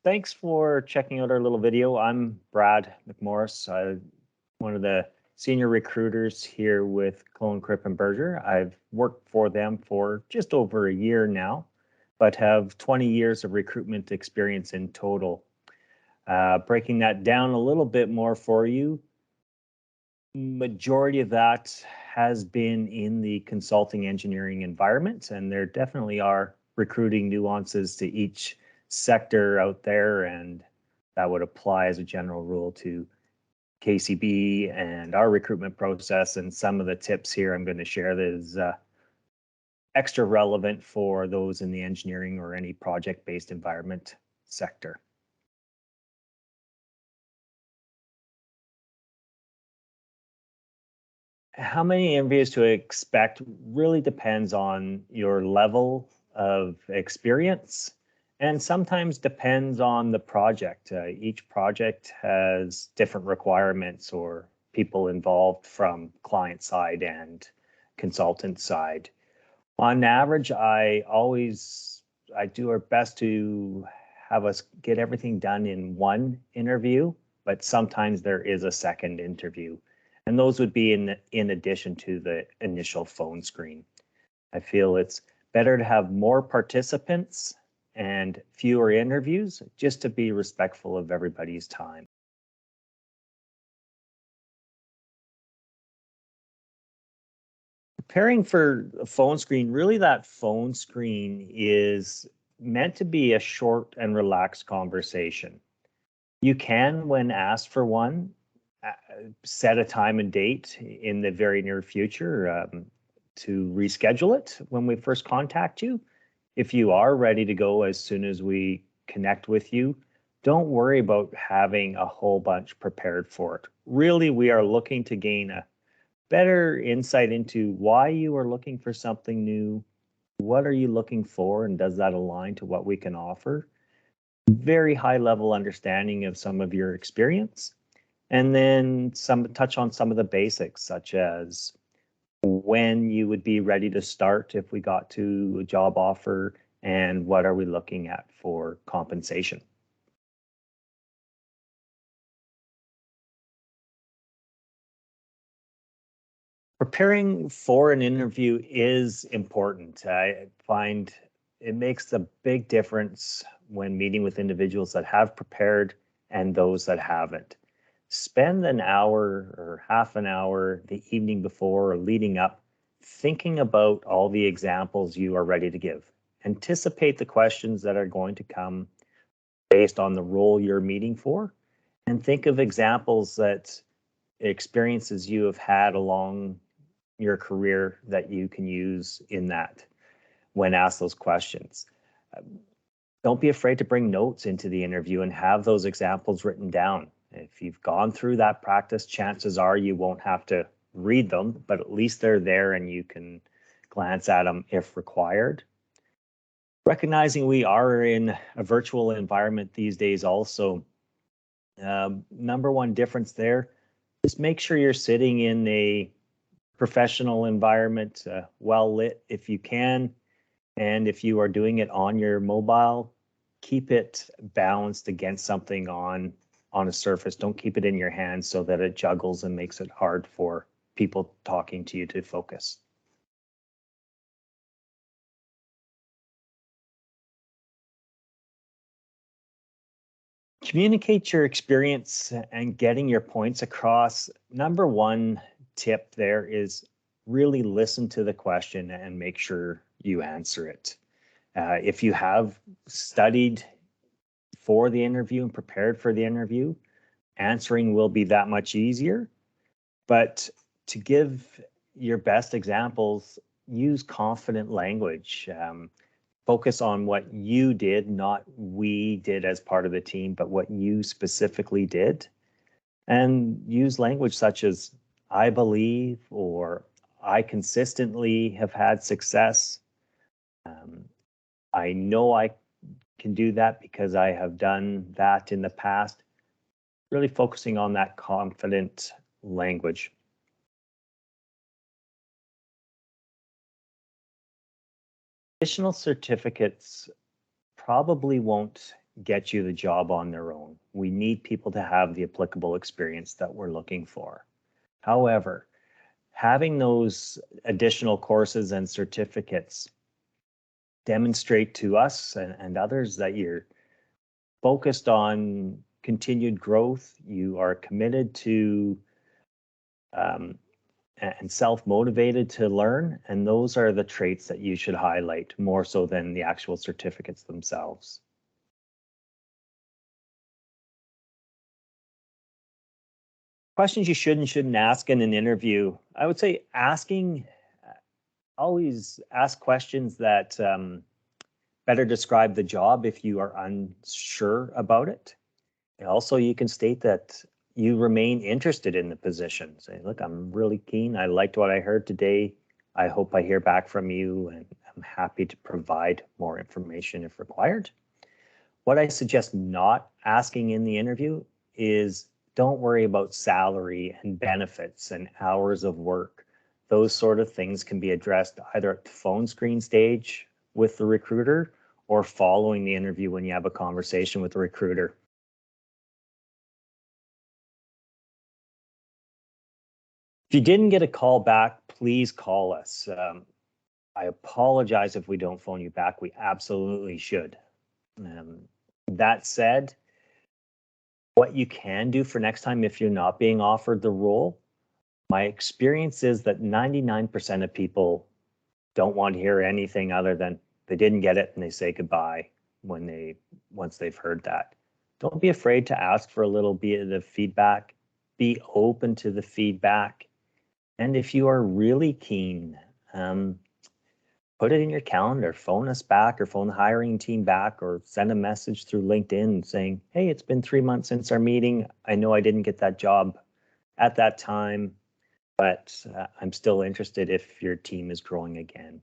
thanks for checking out our little video. I'm Brad McMorris. I'm one of the senior recruiters here with Klohn Crippen Berger. I've worked for them for just over a year now, but have 20 years of recruitment experience in total. Breaking that down a little bit more for you, majority of that has been in the consulting engineering environment, and there definitely are recruiting nuances to each sector out there, and that would apply as a general rule to KCB and our recruitment process. And some of the tips here I'm going to share that is extra relevant for those in the engineering or any project-based environment sector. How many interviews to expect really depends on your level of experience, and sometimes depends on the project. Each project has different requirements or people involved from client side and consultant side. On average, I do our best to have us get everything done in one interview, but sometimes there is a second interview. And those would be in addition to the initial phone screen. I feel it's better to have more participants and fewer interviews just to be respectful of everybody's time. Preparing for a phone screen, really that phone screen is meant to be a short and relaxed conversation. You can, when asked for one, set a time and date in the very near future to reschedule it when we first contact you. If you are ready to go as soon as we connect with you, don't worry about having a whole bunch prepared for it. Really, we are looking to gain a better insight into why you are looking for something new. What are you looking for, and does that align to what we can offer? Very high level understanding of some of your experience. And then touch on some of the basics, such as when you would be ready to start if we got to a job offer, and what are we looking at for compensation. Preparing for an interview is important. I find it makes a big difference when meeting with individuals that have prepared and those that haven't. Spend an hour or half an hour the evening before or leading up thinking about all the examples you are ready to give. Anticipate the questions that are going to come based on the role you're meeting for, and think of examples that experiences you have had along your career that you can use in that when asked those questions. Don't be afraid to bring notes into the interview and have those examples written down. If you've gone through that practice, chances are you won't have to read them, but at least they're there and you can glance at them if required. Recognizing we are in a virtual environment these days also, number one difference there is make sure you're sitting in a professional environment, well lit if you can, and if you are doing it on your mobile, keep it balanced against something on a surface. Don't keep it in your hands so that it juggles and makes it hard for people talking to you to focus. Communicate your experience and getting your points across. Number one tip there is really listen to the question and make sure you answer it. If you have studied for the interview and prepared for the interview, answering will be that much easier. But to give your best examples, use confident language. Focus on what you did, not we did as part of the team, but what you specifically did. And use language such as I believe, or I consistently have had success. I know I can do that because I have done that in the past. Really focusing on that confident language. Additional certificates probably won't get you the job on their own. We need people to have the applicable experience that we're looking for. However, having those additional courses and certificates demonstrate to us and others that you're focused on continued growth, you are committed to and self-motivated to learn, and those are the traits that you should highlight more so than the actual certificates themselves. Questions you should and shouldn't ask in an interview. I would say always ask questions that better describe the job if you are unsure about it. Also, you can state that you remain interested in the position. Say, look, I'm really keen. I liked what I heard today. I hope I hear back from you, and I'm happy to provide more information if required. What I suggest not asking in the interview is don't worry about salary and benefits and hours of work. Those sort of things can be addressed either at the phone screen stage with the recruiter or following the interview when you have a conversation with the recruiter. If you didn't get a call back, please call us. I apologize if we don't phone you back. We absolutely should. That said, what you can do for next time if you're not being offered the role, my experience is that 99% of people don't want to hear anything other than they didn't get it and they say goodbye once they've heard that. Don't be afraid to ask for a little bit of feedback. Be open to the feedback. And if you are really keen, put it in your calendar, phone us back or phone the hiring team back or send a message through LinkedIn saying, hey, it's been 3 months since our meeting. I know I didn't get that job at that time, but I'm still interested if your team is growing again.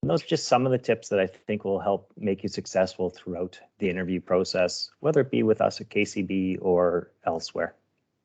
And those are just some of the tips that I think will help make you successful throughout the interview process, whether it be with us at KCB or elsewhere.